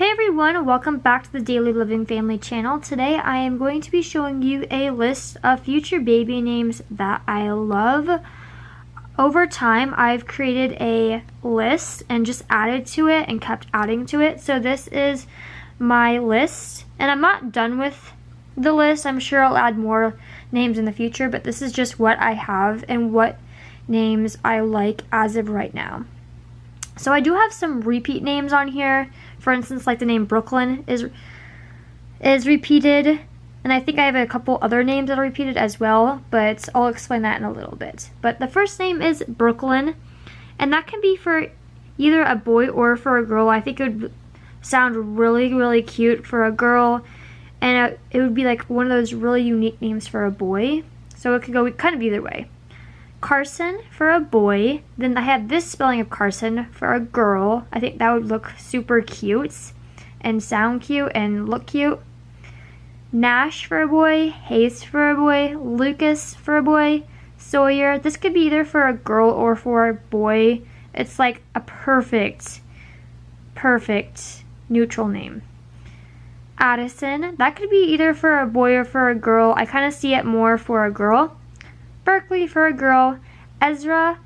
Hey everyone, welcome back to the Daily Living Family channel. Today I am going to be showing you a list of future baby names that I love. Over time, I've created a list and just added to it and kept adding to it. So this is my list, and I'm not done with the list. I'm sure I'll add more names in the future, but this is just what I have and what names I like as of right now. So I do have some repeat names on here. For instance, like the name Brooklyn is repeated, and I think I have a couple other names that are repeated as well, but I'll explain that in a little bit. But the first name is Brooklyn, and that can be for either a boy or for a girl. I think it would sound really, really cute for a girl, and it would be like one of those really unique names for a boy. So it could go kind of either way. Carson for a boy. Then I have this spelling of Carson for a girl. I think that would look super cute and sound cute and look cute. Nash for a boy. Hayes for a boy. Lucas for a boy. Sawyer. This could be either for a girl or for a boy. It's like a perfect neutral name. Addison. That could be either for a boy or for a girl. I kind of see it more for a girl. Berkeley for a girl. Ezra,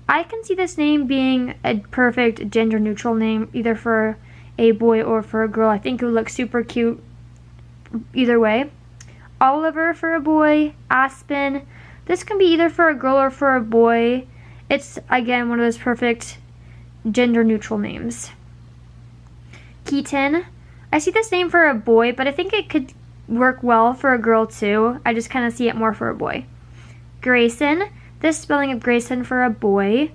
I can see this name being a perfect gender neutral name, either for a boy or for a girl. I think it would look super cute either way. Oliver for a boy. Aspen, this can be either for a girl or for a boy. It's, again, one of those perfect gender neutral names. Keaton, I see this name for a boy, but I think it could work well for a girl too. I just kind of see it more for a boy. Grayson, this spelling of Grayson for a boy.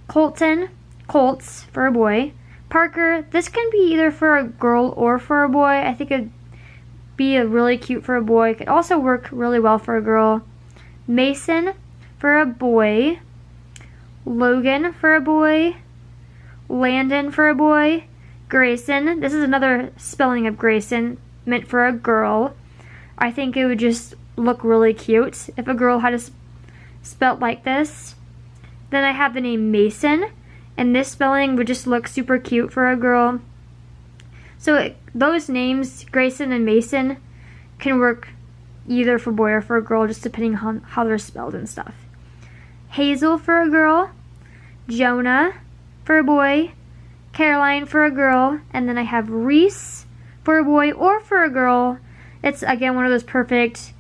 Colton, Colts for a boy. Parker, this can be either for a girl or for a boy. I think it'd be really cute for a boy. It could also work really well for a girl. Mason for a boy. Logan for a boy. Landon for a boy. Grayson, this is another spelling of Grayson meant for a girl. I think it would just look really cute if a girl had spelt like this. Then I have the name Mason, and this spelling would just look super cute for a girl. So those names, Grayson and Mason, can work either for boy or for a girl, just depending on how they're spelled and stuff. Hazel for a girl. Jonah for a boy. Caroline for a girl. And then I have Reese for a boy or for a girl. It's, again, one of those perfect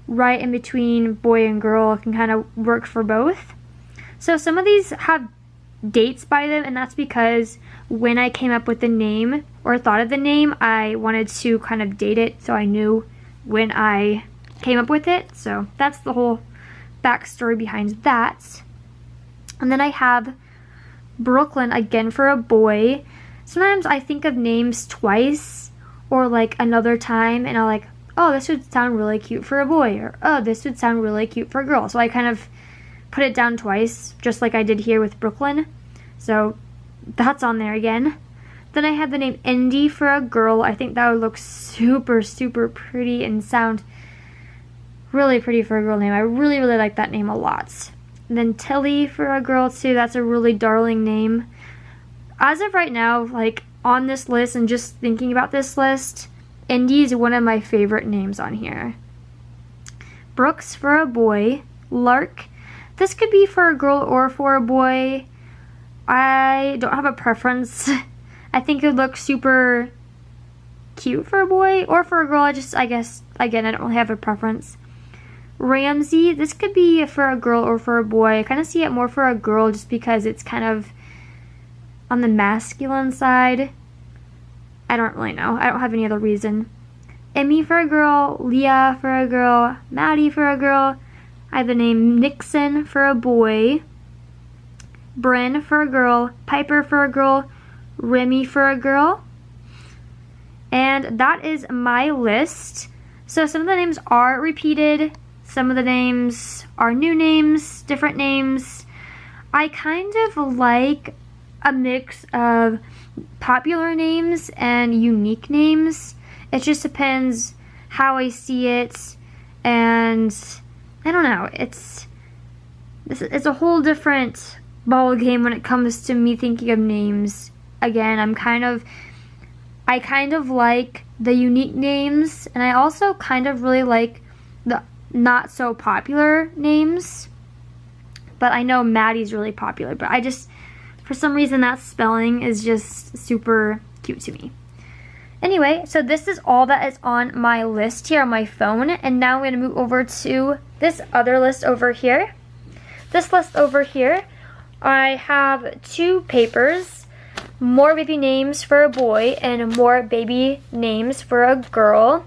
right in between boy and girl. It can kind of work for both. So some of these have dates by them, and that's because when I came up with the name or thought of the name, I wanted to kind of date it so I knew when I came up with it. So that's the whole backstory behind that. And then I have Brooklyn, again for a boy. Sometimes I think of names twice or like another time, and I'll like, oh, this would sound really cute for a boy, or oh, this would sound really cute for a girl. So I kind of put it down twice, just like I did here with Brooklyn. So that's on there again. Then I have the name Indy for a girl. I think that would look super, super pretty and sound really pretty for a girl name. I really, really like that name a lot. And then Tilly for a girl too. That's a really darling name. As of right now, like on this list and just thinking about this list, Indy is one of my favorite names on here. Brooks for a boy. Lark. This could be for a girl or for a boy. I don't have a preference. I think it would look super cute for a boy or for a girl. I guess, again, I don't really have a preference. Ramsey. This could be for a girl or for a boy. I kind of see it more for a girl just because it's kind of on the masculine side. I don't really know. I don't have any other reason. Emmy for a girl. Leah for a girl. Maddie for a girl. I have the name Nixon for a boy. Bryn for a girl. Piper for a girl. Remy for a girl. And that is my list. So some of the names are repeated. Some of the names are new names, different names. I kind of like a mix of popular names and unique names. It just depends how I see it, and I don't know, it's a whole different ball game when it comes to me thinking of names. Again, I'm kind of I kind of like the unique names, and I also kind of really like the not so popular names. But I know Maddie's really popular, but I just, for some reason, that spelling is just super cute to me. Anyway, so this is all that is on my list here on my phone, and now I'm going to move over to this other list over here. This list over here, I have 2 papers, more baby names for a boy and more baby names for a girl.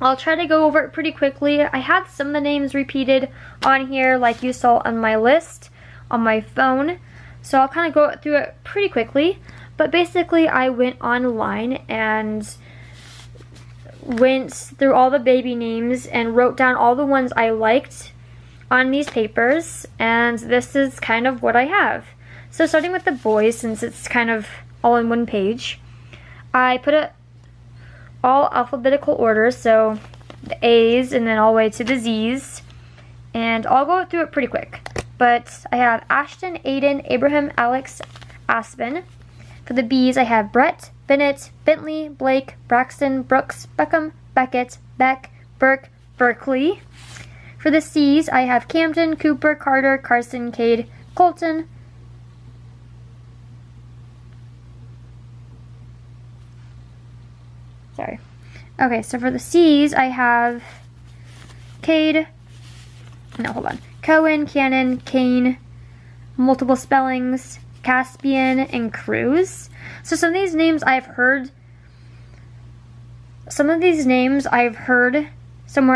I'll try to go over it pretty quickly. I had some of the names repeated on here like you saw on my list on my phone, so I'll kind of go through it pretty quickly. But basically, I went online and went through all the baby names and wrote down all the ones I liked on these papers, and this is kind of what I have. So starting with the boys, since it's kind of all in one page, I put it all alphabetical order, so the A's and then all the way to the Z's, and I'll go through it pretty quick. But I have Ashton, Aiden, Abraham, Alex, Aspen. For the B's, I have Brett, Bennett, Bentley, Blake, Braxton, Brooks, Beckham, Beckett, Beck, Burke, Berkeley. For the C's, I have Camden, Cooper, Carter, Carson, Cade, Colton. Sorry. Okay, so for the C's, I have Cade, no, hold on, Cohen, Cannon, Kane, multiple spellings, Caspian, and Cruz. So some of these names I've heard, somewhere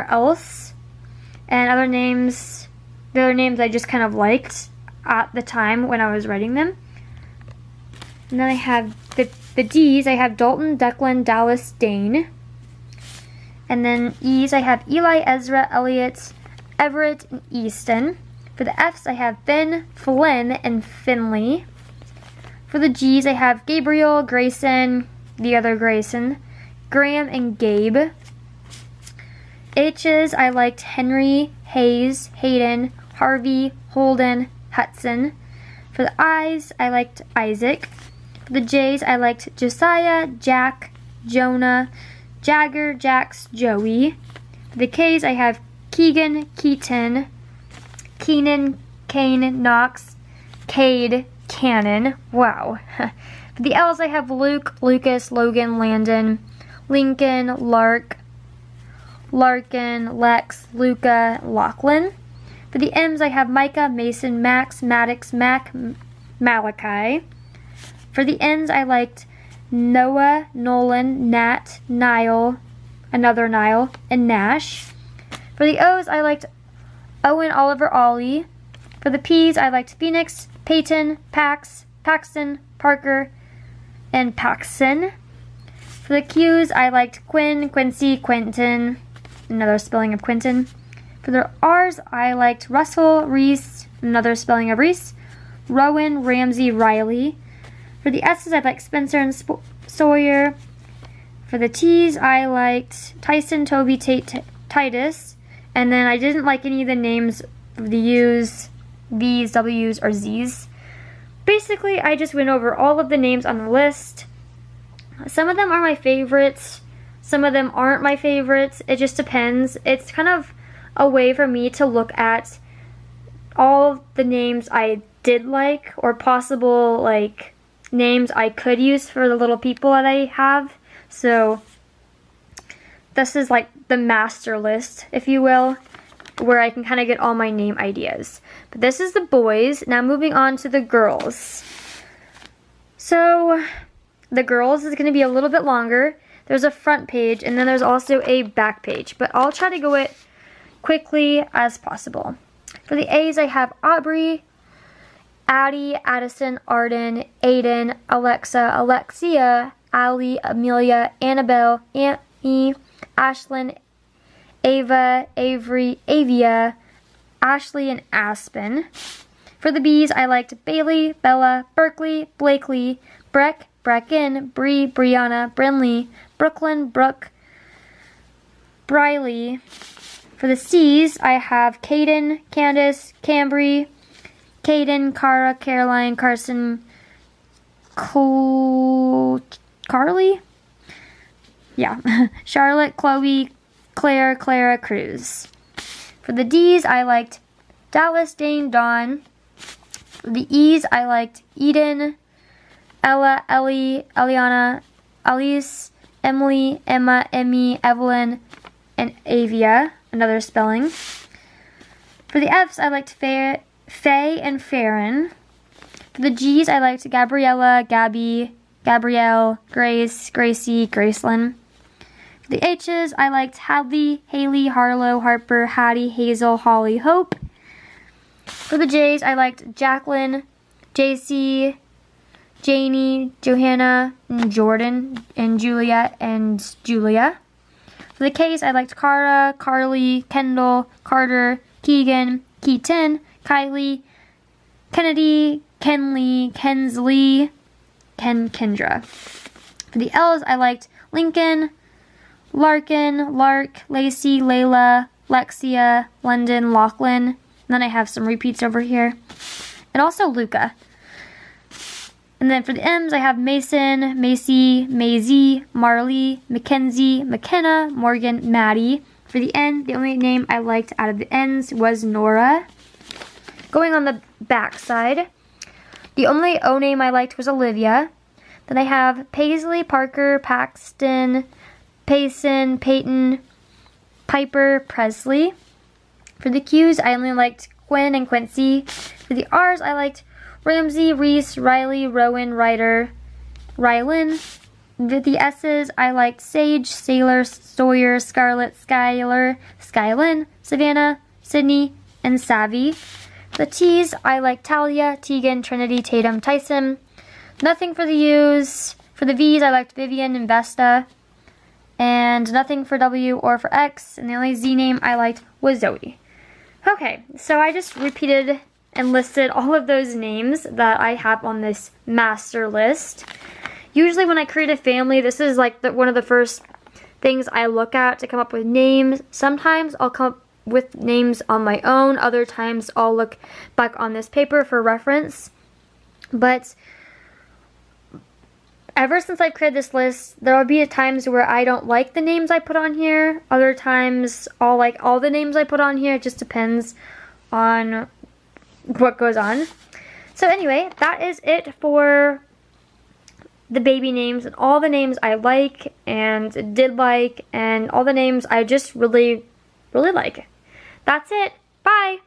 else, and other names, the other names I just kind of liked at the time when I was writing them. And then I have the D's, I have Dalton, Declan, Dallas, Dane. And then E's, I have Eli, Ezra, Elliot, Everett, and Easton. For the F's, I have Finn, Flynn, and Finley. For the G's, I have Gabriel, Grayson, the other Grayson, Graham, and Gabe. H's, I liked Henry, Hayes, Hayden, Harvey, Holden, Hudson. For the I's, I liked Isaac. For the J's, I liked Josiah, Jack, Jonah, Jagger, Jax, Joey. For the K's, I have Keegan, Keaton, Keenan, Kane, Knox, Cade, Cannon. Wow. For the L's, I have Luke, Lucas, Logan, Landon, Lincoln, Lark, Larkin, Lex, Luca, Lachlan. For the M's, I have Micah, Mason, Max, Maddox, Mac, Malachi. For the N's, I liked Noah, Nolan, Nat, Niall, another Niall, and Nash. For the O's, I liked Owen, Oliver, Ollie. For the P's, I liked Phoenix, Peyton, Pax, Paxton, Parker, and Paxson. For the Q's, I liked Quinn, Quincy, Quentin, another spelling of Quentin. For the R's, I liked Russell, Reese, another spelling of Reese, Rowan, Ramsey, Riley. For the S's, I liked Spencer and Sawyer. For the T's, I liked Tyson, Toby, Tate, Titus. And then I didn't like any of the names of the U's, V's, W's, or Z's. Basically, I just went over all of the names on the list. Some of them are my favorites. Some of them aren't my favorites. It just depends. It's kind of a way for me to look at all the names I did like, or possible like names I could use for the little people that I have. So this is like the master list, if you will, where I can kind of get all my name ideas. But this is the boys. Now moving on to the girls. So the girls is going to be a little bit longer. There's a front page and then there's also a back page, but I'll try to go it quickly as possible. For the A's, I have Aubrey, Addie, Addison, Arden, Aiden, Alexa, Alexia, Ali, Amelia, Annabelle, Annie, Ashlyn, Ava, Avery, Avia, Ashley, and Aspen. For the B's, I liked Bailey, Bella, Berkeley, Blakely, Breck, Brecken, Bree, Brianna, Brinley, Brooklyn, Brooke, Briley. For the C's, I have Caden, Candace, Cambry, Caden, Cara, Caroline, Carson, Carly. Yeah. Charlotte, Chloe, Claire, Clara, Cruz. For the D's, I liked Dallas, Dane, Dawn. For the E's, I liked Eden, Ella, Ellie, Eliana, Elise, Emily, Emma, Emmy, Evelyn, and Avia. Another spelling. For the F's, I liked Faye and Farron. For the G's, I liked Gabriella, Gabby, Gabrielle, Grace, Gracie, Gracelyn. For the H's, I liked Hadley, Haley, Harlow, Harper, Hattie, Hazel, Holly, Hope. For the J's, I liked Jacqueline, JC, Janie, Johanna, and Jordan, and Juliet, and Julia. For the K's, I liked Cara, Carly, Kendall, Carter, Keegan, Keaton, Kylie, Kennedy, Kenley, Kensley, Kendra. For the L's, I liked Lincoln, Larkin, Lark, Lacey, Layla, Lexia, London, Lachlan. And then I have some repeats over here. And also Luca. And then for the M's, I have Mason, Macy, Maisie, Marley, Mackenzie, McKenna, Morgan, Maddie. For the N, the only name I liked out of the N's was Nora. Going on the back side, the only O name I liked was Olivia. Then I have Paisley, Parker, Paxton, Payson, Peyton, Piper, Presley. For the Q's, I only liked Quinn and Quincy. For the R's, I liked Ramsey, Reese, Riley, Rowan, Ryder, Rylan. For the S's, I liked Sage, Sailor, Sawyer, Scarlett, Skylar, Skylin, Savannah, Sydney, and Savvy. For the T's, I liked Talia, Tegan, Trinity, Tatum, Tyson. Nothing for the U's. For the V's, I liked Vivian and Vesta. And nothing for W or for X. And the only Z name I liked was Zoe. Okay, so I just repeated and listed all of those names that I have on this master list. Usually when I create a family, this is like one of the first things I look at to come up with names. Sometimes I'll come up with names on my own. Other times I'll look back on this paper for reference. But ever since I've created this list, there will be times where I don't like the names I put on here. Other times I'll like all the names I put on here. It just depends on what goes on. So anyway, that is it for the baby names and all the names I like and did like and all the names I just really, really like. That's it. Bye.